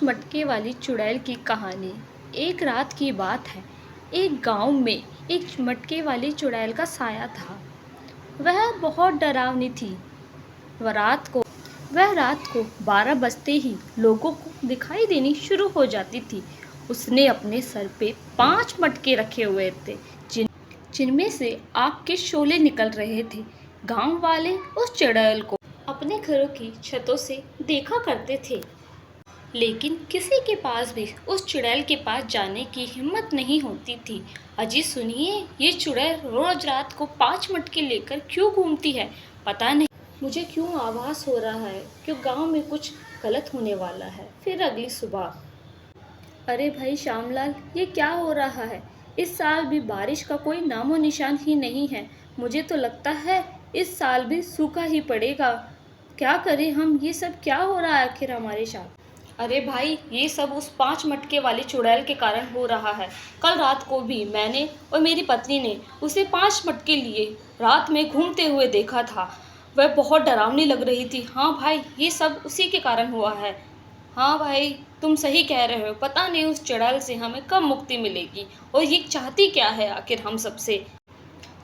मटके वाली चुड़ैल की कहानी। एक रात की बात है। एक गांव में एक मटके वाली चुड़ैल का साया था। वह बहुत डरावनी थी। वह रात को 12 बजते ही लोगों को दिखाई देनी शुरू हो जाती थी। उसने अपने सर पे 5 मटके रखे हुए थे, जिनमें से आग के शोले निकल रहे थे। गांव वाले उस चुड़ैल को अपने घरों की छतों से देखा करते थे, लेकिन किसी के पास भी उस चुड़ैल के पास जाने की हिम्मत नहीं होती थी। अजी सुनिए, ये चुड़ैल रोज रात को 5 मटके लेकर क्यों घूमती है? पता नहीं, मुझे क्यों आभास हो रहा है कि गांव में कुछ गलत होने वाला है। फिर अगली सुबह, अरे भाई श्यामलाल, ये क्या हो रहा है? इस साल भी बारिश का कोई नामो निशान ही नहीं है। मुझे तो लगता है इस साल भी सूखा ही पड़ेगा। क्या करें हम? ये सब क्या हो रहा है आखिर हमारे साथ? अरे भाई, ये सब उस 5 मटके वाली चुड़ैल के कारण हो रहा है। कल रात को भी मैंने और मेरी पत्नी ने उसे 5 मटके लिए रात में घूमते हुए देखा था। वह बहुत डरावनी लग रही थी। हाँ भाई, ये सब उसी के कारण हुआ है। हाँ भाई, तुम सही कह रहे हो। पता नहीं उस चुड़ैल से हमें कब मुक्ति मिलेगी और ये चाहती क्या है आखिर हम सबसे।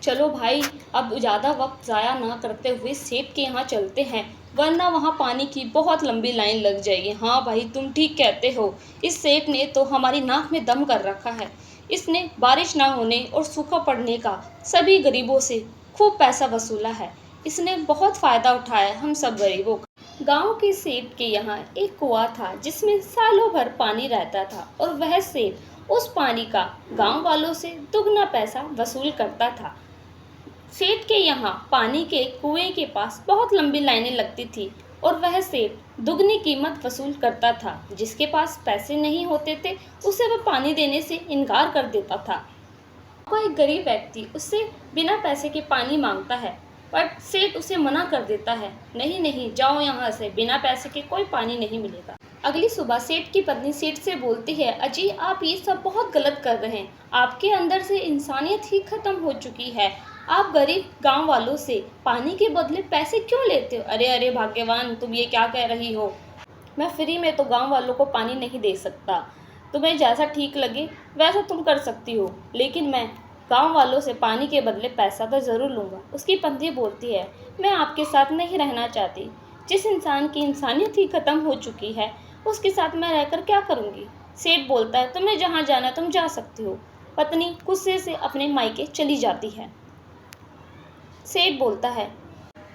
चलो भाई, अब ज़्यादा वक्त ज़ाया ना करते हुए सेठ के यहाँ चलते हैं, वरना वहाँ पानी की बहुत लंबी लाइन लग जाएगी। हाँ भाई, तुम ठीक कहते हो। इस सेठ ने तो हमारी नाक में दम कर रखा है। इसने बारिश ना होने और सूखा पड़ने का सभी गरीबों से खूब पैसा वसूला है। इसने बहुत फ़ायदा उठाया हम सब गरीबों का। गांव के सेठ के यहाँ एक कुआं था जिसमें सालों भर पानी रहता था, और वह सेठ उस पानी का गांव वालों से दुगना पैसा वसूल करता था। सेठ के यहाँ पानी के कुएं के पास बहुत लंबी लाइनें लगती थी, और वह सेठ दुगनी कीमत वसूल करता था। जिसके पास पैसे नहीं होते थे उसे वह पानी देने से इनकार कर देता था। कोई गरीब व्यक्ति उससे बिना पैसे के पानी मांगता है, पर सेठ उसे मना कर देता है। नहीं नहीं, जाओ यहाँ से, बिना पैसे के कोई पानी नहीं मिलेगा। अगली सुबह सेठ की पत्नी सेठ से बोलती है, अजी आप ये सब बहुत गलत कर रहे हैं। आपके अंदर से इंसानियत ही खत्म हो चुकी है। आप गरीब गांव वालों से पानी के बदले पैसे क्यों लेते हो? अरे अरे भाग्यवान, तुम ये क्या कह रही हो? मैं फ्री में तो गांव वालों को पानी नहीं दे सकता। तुम्हें जैसा ठीक लगे वैसा तुम कर सकती हो, लेकिन मैं गांव वालों से पानी के बदले पैसा तो ज़रूर लूँगा। उसकी पत्नी बोलती है, मैं आपके साथ नहीं रहना चाहती। जिस इंसान की इंसानियत ही ख़त्म हो चुकी है उसके साथ मैं रहकर क्या करूँगी? सेठ बोलता है, तुम्हें जहाँ जाना तुम जा सकती हो। पत्नी गुस्से से अपने मायके चली जाती है। सेठ बोलता है,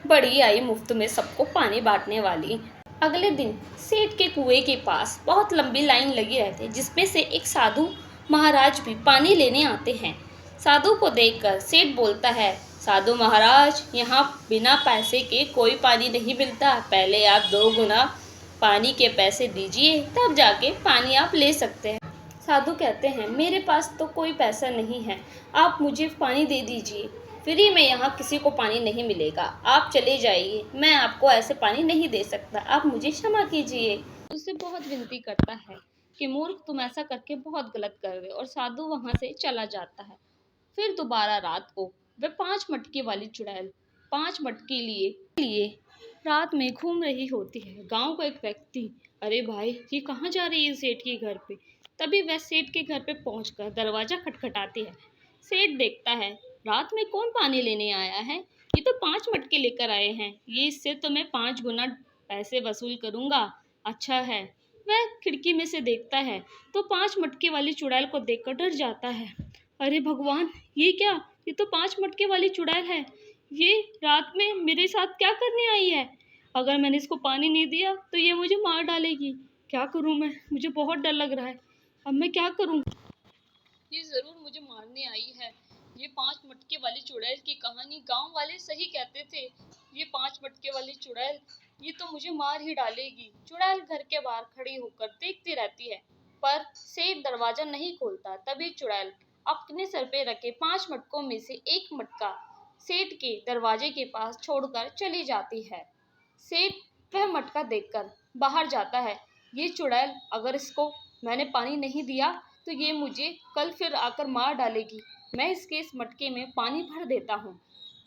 बड़ी आई मुफ्त में सबको पानी बांटने वाली। अगले दिन सेठ के कुएं के पास बहुत लंबी लाइन लगी रहती है, जिसमें से एक साधु महाराज भी पानी लेने आते हैं। साधु को देखकर सेठ बोलता है, साधु महाराज, यहाँ बिना पैसे के कोई पानी नहीं मिलता। पहले आप 2 गुना पानी के पैसे दीजिए, तब जाके पानी आप ले सकते हैं। साधु कहते हैं, मेरे पास तो कोई पैसा नहीं है, आप मुझे पानी दे दीजिए। फ्री में यहाँ किसी को पानी नहीं मिलेगा, आप चले जाइए। मैं आपको ऐसे पानी नहीं दे सकता, आप मुझे क्षमा कीजिए। उससे बहुत विनती करता है कि मूर्ख, तुम ऐसा करके बहुत गलत कर रहे हो, और साधु वहाँ से चला जाता है। फिर दोबारा रात को वह 5 मटके वाली चुड़ैल 5 मटके लिए रात में घूम रही होती है। गांव का एक व्यक्ति, अरे भाई ये कहाँ जा रही है सेठ के घर पे? तभी वह सेठ के घर पे पहुंचकर दरवाजा खटखटाती है। सेठ देखता है, रात में कौन पानी लेने आया है? ये तो 5 मटके लेकर आए हैं। ये इससे तो मैं 5 गुना पैसे वसूल करूंगा। अच्छा है। वह खिड़की में से देखता है तो 5 मटके वाली चुड़ैल को देखकर डर जाता है। अरे भगवान, ये क्या? ये तो 5 मटके वाली चुड़ैल है। ये रात में मेरे साथ क्या करने आई है? अगर मैंने इसको पानी नहीं दिया तो ये मुझे मार डालेगी। क्या करूं मैं? मुझे बहुत डर लग रहा है। अब मैं क्या करूं? ये ज़रूर मुझे मारने आई है। ये 5 मटके वाली चुड़ैल की कहानी, गांव वाले सही कहते थे। ये 5 मटके वाली चुड़ैल, ये तो मुझे मार ही डालेगी। चुड़ैल घर के बाहर खड़ी होकर देखती रहती है, पर सेठ दरवाजा नहीं खोलता। तभी चुड़ैल अपने सर पे रखे 5 मटकों में से एक मटका सेठ के दरवाजे के पास छोड़कर चली जाती है। सेठ वह मटका देखकर बाहर जाता है। ये चुड़ैल, अगर इसको मैंने पानी नहीं दिया तो ये मुझे कल फिर आकर मार डालेगी। मैं इसके इस मटके में पानी भर देता हूँ।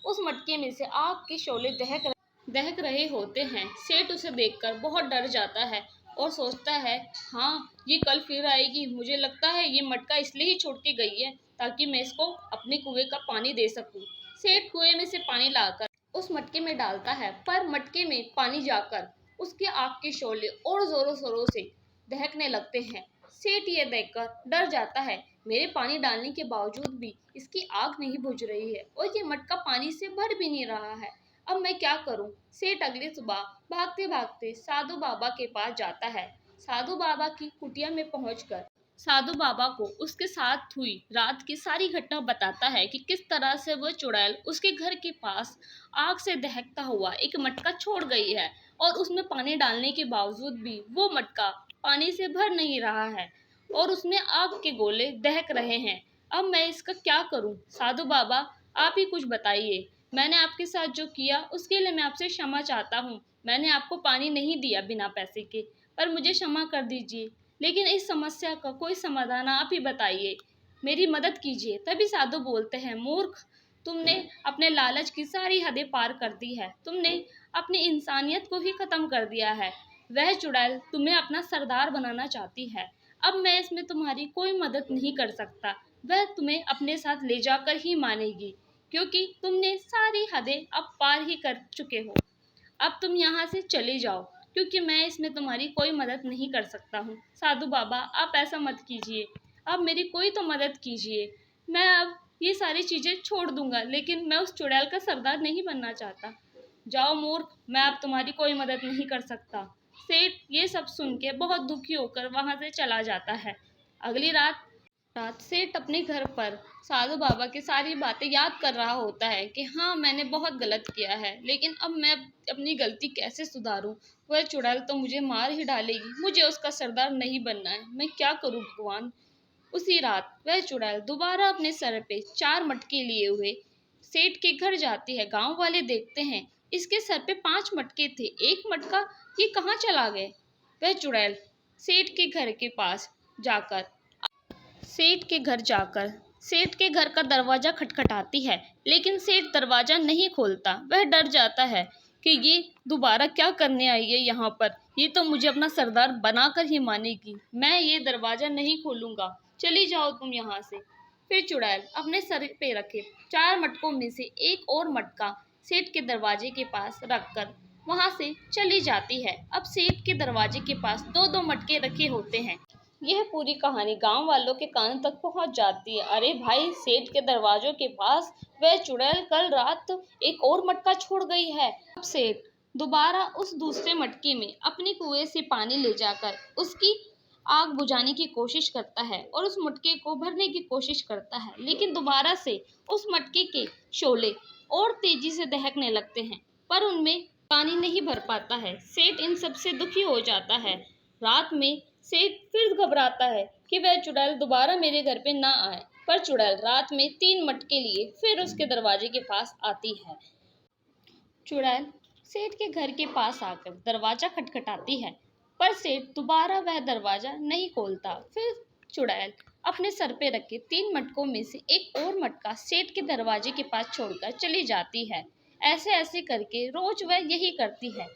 उस मटके में से आग के शोले दहक रहे होते हैं। सेठ उसे देखकर बहुत डर जाता है और सोचता है, हाँ ये कल फिर आएगी। मुझे लगता है ये मटका इसलिए ही छोड़ के गई है ताकि मैं इसको अपने कुएं का पानी दे सकूं। सेठ कुएं में से पानी लाकर उस मटके में डालता है, पर मटके में पानी जाकर उसके आग के शोले और जोरों शोरों से दहकने लगते हैं। सेठ ये देखकर डर जाता है, मेरे पानी डालने के बावजूद भी इसकी आग नहीं बुझ रही है और ये मटका पानी से भर भी नहीं रहा है। अब मैं क्या करूं? सेठ अगली सुबह भागते भागते साधु बाबा के पास जाता है। साधु बाबा की कुटिया में पहुंचकर साधु बाबा को उसके साथ हुई रात की सारी घटना बताता है कि किस तरह से वह चुड़ैल उसके घर के पास आग से दहकता हुआ एक मटका छोड़ गई है और उसमें पानी डालने के बावजूद भी वो मटका पानी से भर नहीं रहा है और उसमें आग के गोले दहक रहे हैं। अब मैं इसका क्या करूं? साधु बाबा, आप ही कुछ बताइए। मैंने आपके साथ जो किया उसके लिए मैं आपसे क्षमा चाहता हूँ। मैंने आपको पानी नहीं दिया बिना पैसे के, पर मुझे क्षमा कर दीजिए। लेकिन इस समस्या का कोई समाधान आप ही बताइए, मेरी मदद कीजिए। तभी साधु बोलते हैं, मूर्ख, तुमने अपने लालच की सारी हदें पार कर दी है। तुमने अपनी इंसानियत को ही खत्म कर दिया है। वह चुड़ैल तुम्हें अपना सरदार बनाना चाहती है। अब मैं इसमें तुम्हारी कोई मदद नहीं कर सकता। वह तुम्हें अपने साथ ले जाकर ही मानेगी, क्योंकि तुमने सारी हदें अब पार ही कर चुके हो। अब तुम यहाँ से चले जाओ, क्योंकि मैं इसमें तुम्हारी कोई मदद नहीं कर सकता हूँ। साधु बाबा, आप ऐसा मत कीजिए, अब मेरी कोई तो मदद कीजिए। मैं अब ये सारी चीज़ें छोड़ दूंगा, लेकिन मैं उस चुड़ैल का सरदार नहीं बनना चाहता। जाओ मूर्ख, मैं अब तुम्हारी कोई मदद नहीं कर सकता। सेठ ये सब सुन के बहुत दुखी होकर वहाँ से चला जाता है। अगली रात सेठ अपने घर पर साधु बाबा की सारी बातें याद कर रहा होता है कि हाँ, मैंने बहुत गलत किया है, लेकिन अब मैं अपनी गलती कैसे सुधारूं? वह चुड़ैल तो मुझे मार ही डालेगी। मुझे उसका सरदार नहीं बनना है। मैं क्या करूं भगवान? उसी रात वह चुड़ैल दोबारा अपने सर पे 4 मटके लिए हुए सेठ के घर जाती है। गांव वाले देखते हैं इसके सर पे 5 मटके थे, एक मटका ये कहाँ चला गए? वह चुड़ैल सेठ के घर के पास जाकर सेठ के घर जाकर सेठ के घर का दरवाजा खटखटाती है, लेकिन सेठ दरवाजा नहीं खोलता। वह डर जाता है कि ये दोबारा क्या करने आई है यहाँ पर। ये तो मुझे अपना सरदार बनाकर ही मानेगी। मैं ये दरवाजा नहीं खोलूंगा, चली जाओ तुम यहाँ से। फिर चुड़ैल अपने सर पे रखे 4 मटकों में से एक और मटका सेठ के दरवाजे के पास रखकर वहां से चली जाती है। अब सेठ के दरवाजे के पास 2-2 मटके रखे होते हैं। यह पूरी कहानी गांव वालों के कान तक पहुंच जाती है। अरे भाई, सेठ के दरवाजों के पास वह चुड़ैल कल रात एक और मटका छोड़ गई है। अब सेठ दोबारा उस दूसरे मटके में अपने कुएं से पानी ले जाकर उसकी आग बुझाने की कोशिश करता है और उस मटके को भरने की कोशिश करता है, लेकिन दोबारा से उस मटके के शोले और तेजी से दहकने लगते हैं, पर उनमें पानी नहीं भर पाता है। सेठ इन सब से दुखी हो जाता है। रात में सेठ फिर घबराता है कि वह चुड़ैल दोबारा मेरे घर पे ना आए, पर चुड़ैल रात में 3 मटके लिए फिर उसके दरवाजे के पास आती है। चुड़ैल सेठ के घर के पास आकर दरवाजा खटखटाती है, पर सेठ दोबारा वह दरवाजा नहीं खोलता। फिर चुड़ैल अपने सर पे रखे 3 मटकों में से एक और मटका सेठ के दरवाजे के पास छोड़कर चली जाती है। ऐसे ऐसे करके रोज वह यही करती है।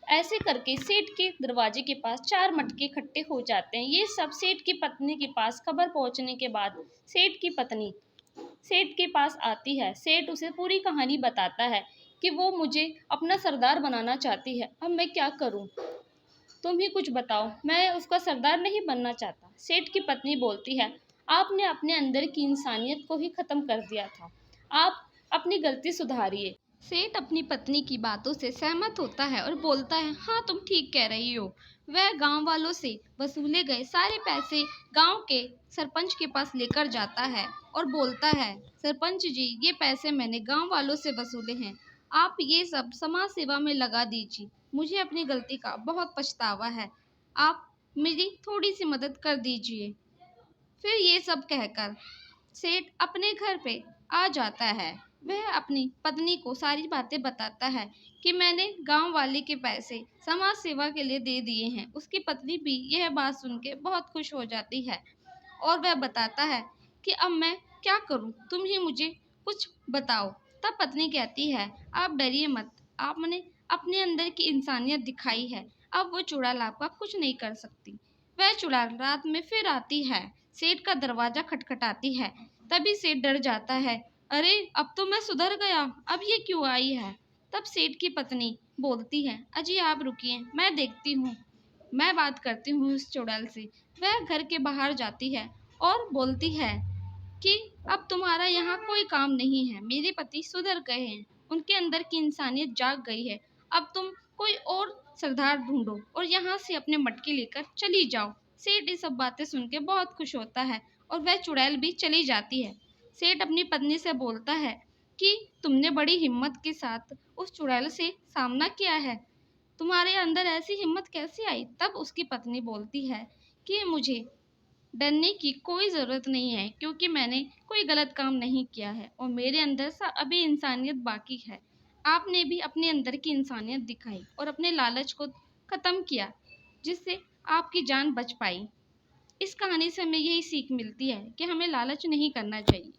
ऐसे करके सेठ के दरवाजे के पास 4 मटके इकट्ठे हो जाते हैं। ये सब सेठ की पत्नी के पास खबर पहुंचने के बाद सेठ की पत्नी सेठ के पास आती है। सेठ उसे पूरी कहानी बताता है कि वो मुझे अपना सरदार बनाना चाहती है। अब मैं क्या करूं? तुम ही कुछ बताओ, मैं उसका सरदार नहीं बनना चाहता। सेठ की पत्नी बोलती है, आपने अपने अंदर की इंसानियत को ही खत्म कर दिया था। आप अपनी गलती सुधारिए। सेठ अपनी पत्नी की बातों से सहमत होता है और बोलता है, हाँ तुम ठीक कह रही हो। वह गांव वालों से वसूले गए सारे पैसे गांव के सरपंच के पास लेकर जाता है और बोलता है, सरपंच जी, ये पैसे मैंने गांव वालों से वसूले हैं, आप ये सब समाज सेवा में लगा दीजिए। मुझे अपनी गलती का बहुत पछतावा है, आप मेरी थोड़ी सी मदद कर दीजिए। फिर ये सब कहकर सेठ अपने घर पे आ जाता है। वह अपनी पत्नी को सारी बातें बताता है कि मैंने गांव वाले के पैसे समाज सेवा के लिए दे दिए हैं। उसकी पत्नी भी यह बात सुन के बहुत खुश हो जाती है और वह बताता है कि अब मैं क्या करूं, तुम ही मुझे कुछ बताओ। तब पत्नी कहती है, आप डरिए मत, आपने अपने अंदर की इंसानियत दिखाई है, अब वो चुड़ैल आपका कुछ नहीं कर सकती। वह चुड़ैल रात में फिर आती है, सेठ का दरवाजा खटखटाती है। तभी सेठ डर जाता है, अरे अब तो मैं सुधर गया, अब ये क्यों आई है। तब सेठ की पत्नी बोलती है, अजी आप रुकिए, मैं देखती हूँ, मैं बात करती हूँ उस चुड़ैल से। वह घर के बाहर जाती है और बोलती है कि अब तुम्हारा यहाँ कोई काम नहीं है, मेरे पति सुधर गए हैं, उनके अंदर की इंसानियत जाग गई है, अब तुम कोई और सरदार ढूंढो और यहाँ से अपने मटके लेकर चली जाओ। सेठ ये सब बातें सुन के बहुत खुश होता है और वह चुड़ैल भी चली जाती है। सेठ अपनी पत्नी से बोलता है कि तुमने बड़ी हिम्मत के साथ उस चुड़ैल से सामना किया है, तुम्हारे अंदर ऐसी हिम्मत कैसे आई। तब उसकी पत्नी बोलती है कि मुझे डरने की कोई ज़रूरत नहीं है, क्योंकि मैंने कोई गलत काम नहीं किया है और मेरे अंदर अभी इंसानियत बाकी है। आपने भी अपने अंदर की इंसानियत दिखाई और अपने लालच को ख़त्म किया, जिससे आपकी जान बच पाई। इस कहानी से हमें यही सीख मिलती है कि हमें लालच नहीं करना चाहिए।